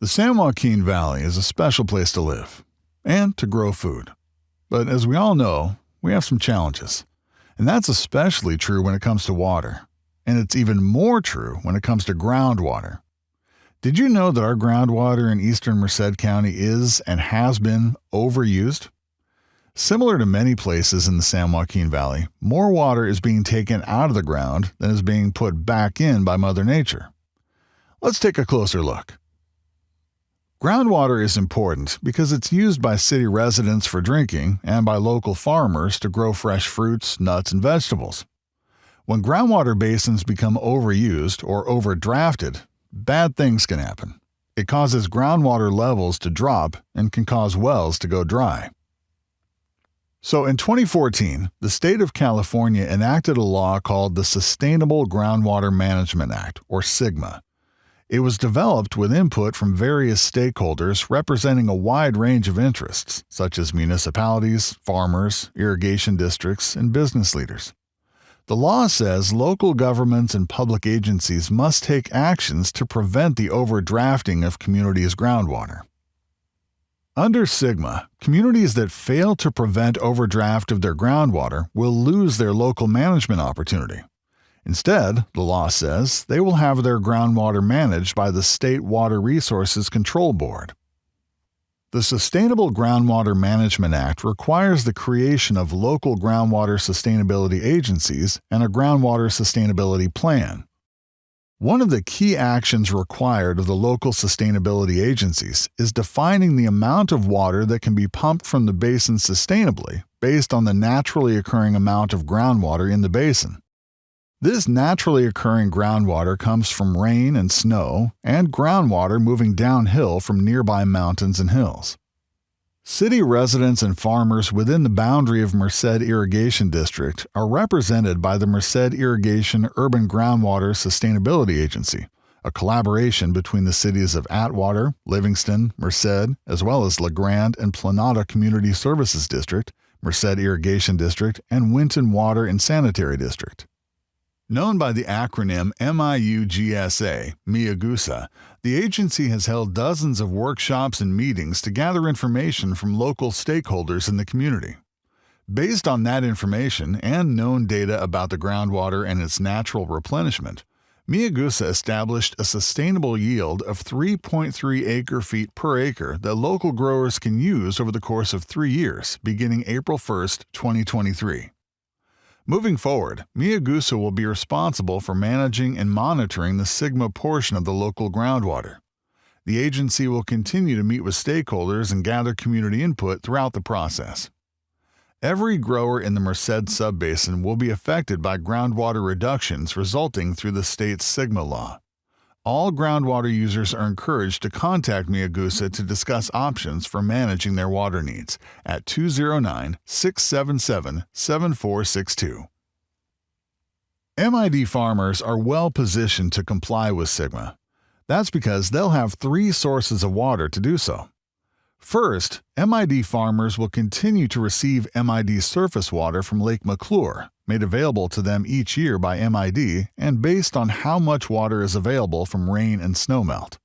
The San Joaquin Valley is a special place to live and to grow food. But as we all know, we have some challenges. And that's especially true when it comes to water. And it's even more true when it comes to groundwater. Did you know that our groundwater in eastern Merced County is and has been overused? Similar to many places in the San Joaquin Valley, more water is being taken out of the ground than is being put back in by Mother Nature. Let's take a closer look. Groundwater is important because it's used by city residents for drinking and by local farmers to grow fresh fruits, nuts, and vegetables. When groundwater basins become overused or overdrafted, bad things can happen. It causes groundwater levels to drop and can cause wells to go dry. So in 2014, the state of California enacted a law called the Sustainable Groundwater Management Act, or SGMA. It was developed with input from various stakeholders representing a wide range of interests, such as municipalities, farmers, irrigation districts, and business leaders. The law says local governments and public agencies must take actions to prevent the overdrafting of communities' groundwater. Under SGMA, communities that fail to prevent overdraft of their groundwater will lose their local management opportunity. Instead, the law says they will have their groundwater managed by the State Water Resources Control Board. The Sustainable Groundwater Management Act requires the creation of local groundwater sustainability agencies and a groundwater sustainability plan. One of the key actions required of the local sustainability agencies is defining the amount of water that can be pumped from the basin sustainably based on the naturally occurring amount of groundwater in the basin. This naturally occurring groundwater comes from rain and snow and groundwater moving downhill from nearby mountains and hills. City residents and farmers within the boundary of Merced Irrigation District are represented by the Merced Irrigation Urban Groundwater Sustainability Agency, a collaboration between the cities of Atwater, Livingston, Merced, as well as La Grande and Planada Community Services District, Merced Irrigation District, and Winton Water and Sanitary District. Known by the acronym MIUGSA, Miagusa, the agency has held dozens of workshops and meetings to gather information from local stakeholders in the community. Based on that information and known data about the groundwater and its natural replenishment, Miagusa established a sustainable yield of 3.3 acre-feet per acre that local growers can use over the course of 3 years, beginning April 1, 2023. Moving forward, Miagusa will be responsible for managing and monitoring the SGMA portion of the local groundwater. The agency will continue to meet with stakeholders and gather community input throughout the process. Every grower in the Merced subbasin will be affected by groundwater reductions resulting through the state's SGMA law. All groundwater users are encouraged to contact Miagusa to discuss options for managing their water needs at 209-677-7462. MID farmers are well positioned to comply with SGMA. That's because they'll have 3 sources of water to do so. First, MID farmers will continue to receive MID surface water from Lake McClure, made available to them each year by MID and based on how much water is available from rain and snowmelt.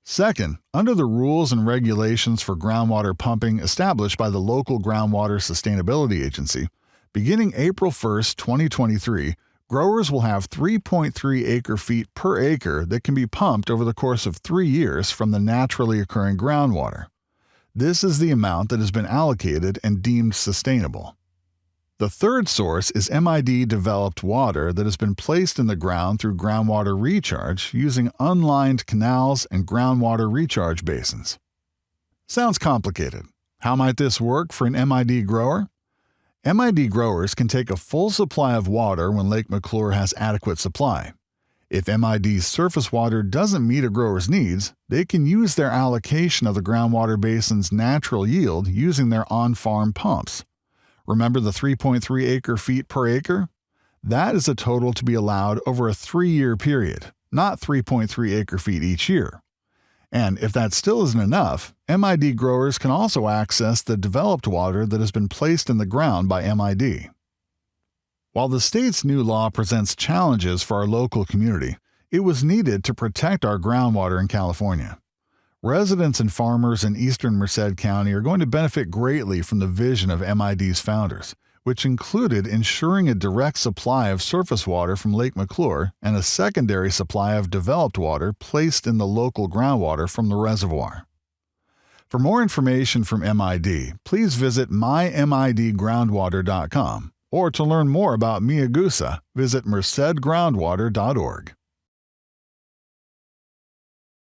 Second, under the rules and regulations for groundwater pumping established by the local Groundwater Sustainability Agency, beginning April 1, 2023, growers will have 3.3 acre-feet per acre that can be pumped over the course of 3 years from the naturally occurring groundwater. This is the amount that has been allocated and deemed sustainable. The third source is MID-developed water that has been placed in the ground through groundwater recharge using unlined canals and groundwater recharge basins. Sounds complicated. How might this work for an MID grower? MID growers can take a full supply of water when Lake McClure has adequate supply. If MID's surface water doesn't meet a grower's needs, they can use their allocation of the groundwater basin's natural yield using their on-farm pumps. Remember the 3.3 acre-feet per acre? That is a total to be allowed over a 3-year period, not 3.3 acre-feet each year. And if that still isn't enough, MID growers can also access the developed water that has been placed in the ground by MID. While the state's new law presents challenges for our local community, it was needed to protect our groundwater in California. Residents and farmers in eastern Merced County are going to benefit greatly from the vision of MID's founders, which included ensuring a direct supply of surface water from Lake McClure and a secondary supply of developed water placed in the local groundwater from the reservoir. For more information from MID, please visit mymidgroundwater.com, or to learn more about Miagusa, visit mercedgroundwater.org.